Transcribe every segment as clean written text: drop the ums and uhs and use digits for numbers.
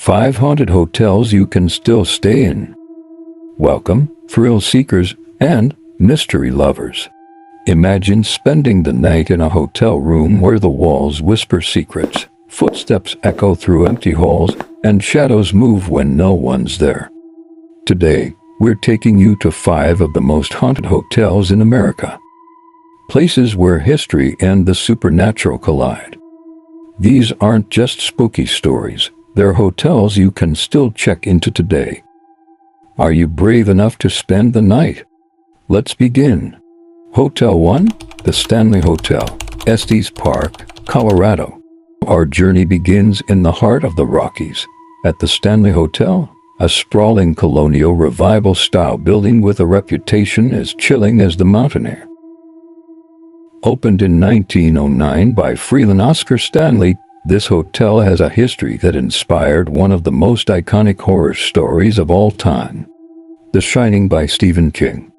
5 haunted hotels you can still stay in. Welcome, thrill seekers and mystery lovers. Imagine spending the night in a hotel room where the walls whisper secrets, footsteps echo through empty halls, and shadows move when no one's there. Today, we're taking you to 5 of the most haunted hotels in America. Places where history and the supernatural collide. These aren't just spooky stories, they're hotels you can still check into today. Are you brave enough to spend the night? Let's begin. Hotel 1, the Stanley Hotel, Estes Park, Colorado. Our journey begins in the heart of the Rockies. At the Stanley Hotel, a sprawling colonial revival-style building with a reputation as chilling as the mountain air. Opened in 1909 by Freeland Oscar Stanley, this hotel has a history that inspired one of the most iconic horror stories of all time, The Shining by Stephen King.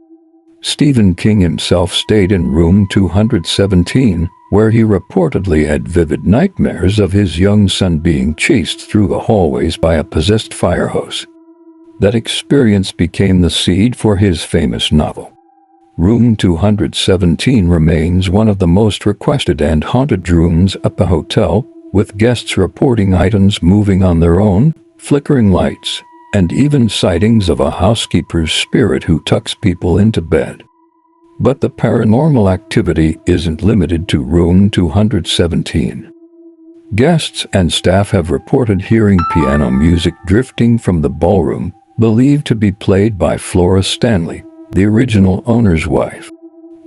Stephen King himself stayed in room 217, where he reportedly had vivid nightmares of his young son being chased through the hallways by a possessed fire hose. That experience became the seed for his famous novel. Room 217 remains one of the most requested and haunted rooms at the hotel, with guests reporting items moving on their own, flickering lights, and even sightings of a housekeeper's spirit who tucks people into bed. But the paranormal activity isn't limited to room 217. Guests and staff have reported hearing piano music drifting from the ballroom, believed to be played by Flora Stanley, the original owner's wife.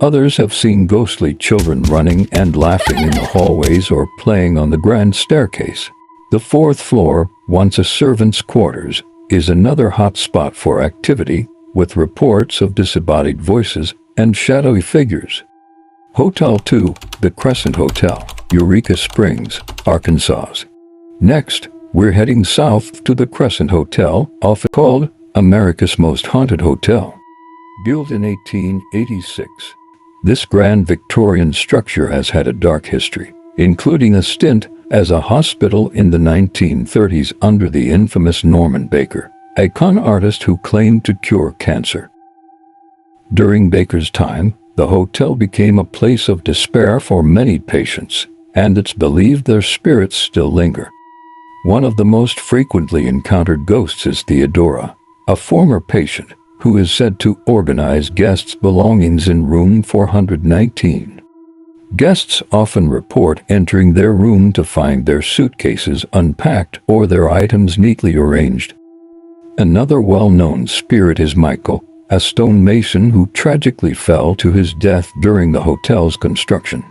Others have seen ghostly children running and laughing in the hallways or playing on the grand staircase. The 4th floor, once a servant's quarters, is another hot spot for activity, with reports of disembodied voices and shadowy figures. Hotel 2, the Crescent Hotel, Eureka Springs, Arkansas. Next, we're heading south to the Crescent Hotel, often called America's Most Haunted Hotel. Built in 1886, this grand Victorian structure has had a dark history, including a stint as a hospital in the 1930s under the infamous Norman Baker, a con artist who claimed to cure cancer. During Baker's time, the hotel became a place of despair for many patients, and it's believed their spirits still linger. One of the most frequently encountered ghosts is Theodora, a former patient who is said to organize guests' belongings in room 419. Guests often report entering their room to find their suitcases unpacked or their items neatly arranged. Another well-known spirit is Michael, a stonemason who tragically fell to his death during the hotel's construction.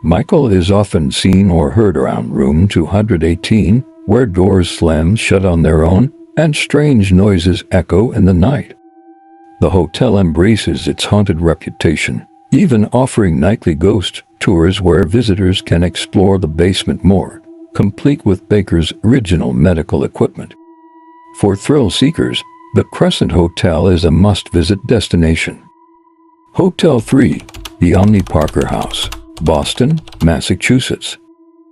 Michael is often seen or heard around room 218, where doors slam shut on their own and strange noises echo in the night. The hotel embraces its haunted reputation, even offering nightly ghost tours where visitors can explore the basement morgue, complete with Baker's original medical equipment. For thrill seekers, the Crescent Hotel is a must-visit destination. Hotel 3, the Omni Parker House, Boston, Massachusetts.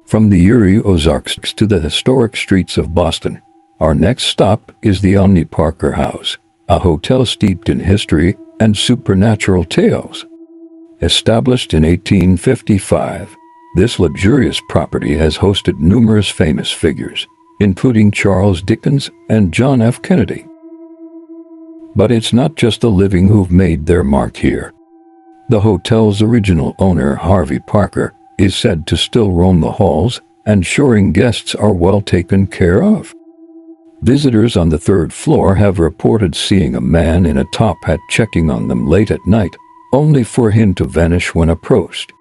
From the eerie Ozarks to the historic streets of Boston, our next stop is the Omni Parker House, a hotel steeped in history and supernatural tales. Established in 1855, this luxurious property has hosted numerous famous figures, including Charles Dickens and John F. Kennedy. But it's not just the living who've made their mark here. The hotel's original owner, Harvey Parker, is said to still roam the halls, ensuring guests are well taken care of. Visitors on the 3rd floor have reported seeing a man in a top hat checking on them late at night, only for him to vanish when approached.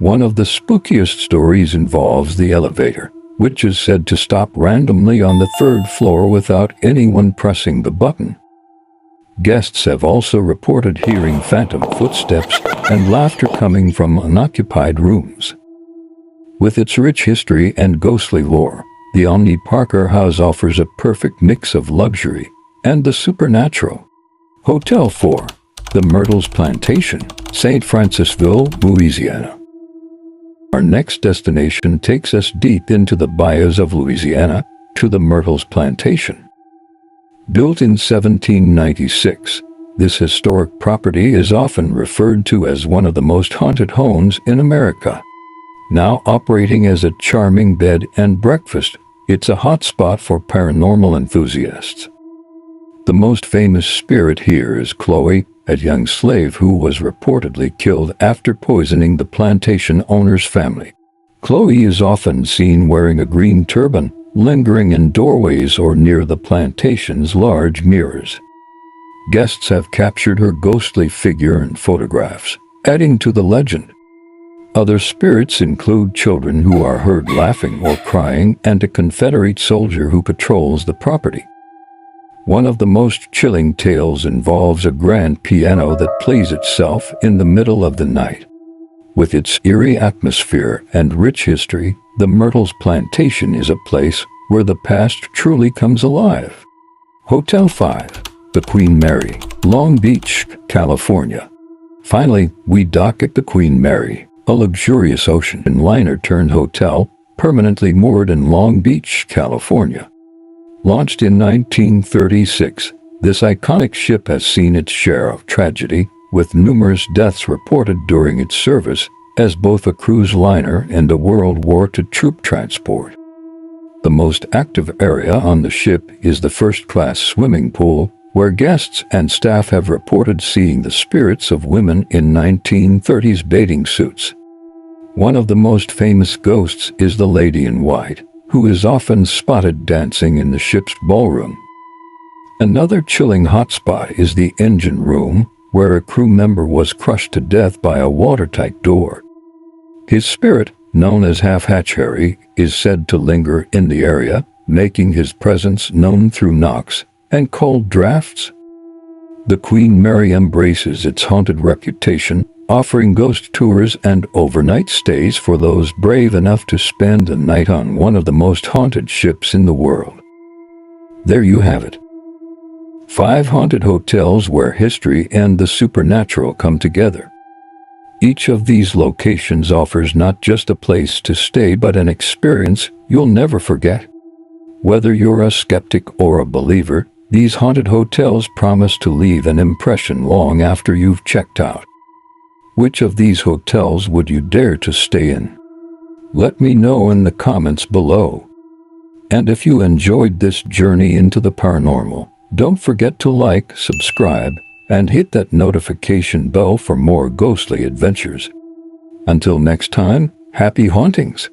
One of the spookiest stories involves the elevator, which is said to stop randomly on the 3rd floor without anyone pressing the button. Guests have also reported hearing phantom footsteps and laughter coming from unoccupied rooms. With its rich history and ghostly lore, the Omni Parker House offers a perfect mix of luxury and the supernatural. Hotel 4, the Myrtles Plantation, St. Francisville, Louisiana. Our next destination takes us deep into the bayous of Louisiana, to the Myrtles Plantation. Built in 1796, this historic property is often referred to as one of the most haunted homes in America. Now operating as a charming bed and breakfast, it's a hotspot for paranormal enthusiasts. The most famous spirit here is Chloe, a young slave who was reportedly killed after poisoning the plantation owner's family. Chloe is often seen wearing a green turban, lingering in doorways or near the plantation's large mirrors. Guests have captured her ghostly figure in photographs, adding to the legend. Other spirits include children who are heard laughing or crying and a Confederate soldier who patrols the property. One of the most chilling tales involves a grand piano that plays itself in the middle of the night. With its eerie atmosphere and rich history, the Myrtles Plantation is a place where the past truly comes alive. Hotel 5, the Queen Mary, Long Beach, California. Finally, we dock at the Queen Mary, a luxurious ocean liner-turned hotel permanently moored in Long Beach, California. Launched in 1936, this iconic ship has seen its share of tragedy, with numerous deaths reported during its service as both a cruise liner and a World War II troop transport. The most active area on the ship is the first-class swimming pool, where guests and staff have reported seeing the spirits of women in 1930s bathing suits. One of the most famous ghosts is the Lady in White, who is often spotted dancing in the ship's ballroom. Another chilling hotspot is the engine room, where a crew member was crushed to death by a watertight door. His spirit, known as Half-Hatch Harry, is said to linger in the area, making his presence known through knocks and cold drafts. The Queen Mary embraces its haunted reputation, offering ghost tours and overnight stays for those brave enough to spend a night on one of the most haunted ships in the world. There you have it. 5 haunted hotels where history and the supernatural come together. Each of these locations offers not just a place to stay but an experience you'll never forget. Whether you're a skeptic or a believer, these haunted hotels promise to leave an impression long after you've checked out. Which of these hotels would you dare to stay in? Let me know in the comments below. And if you enjoyed this journey into the paranormal, don't forget to like, subscribe, and hit that notification bell for more ghostly adventures. Until next time, happy hauntings!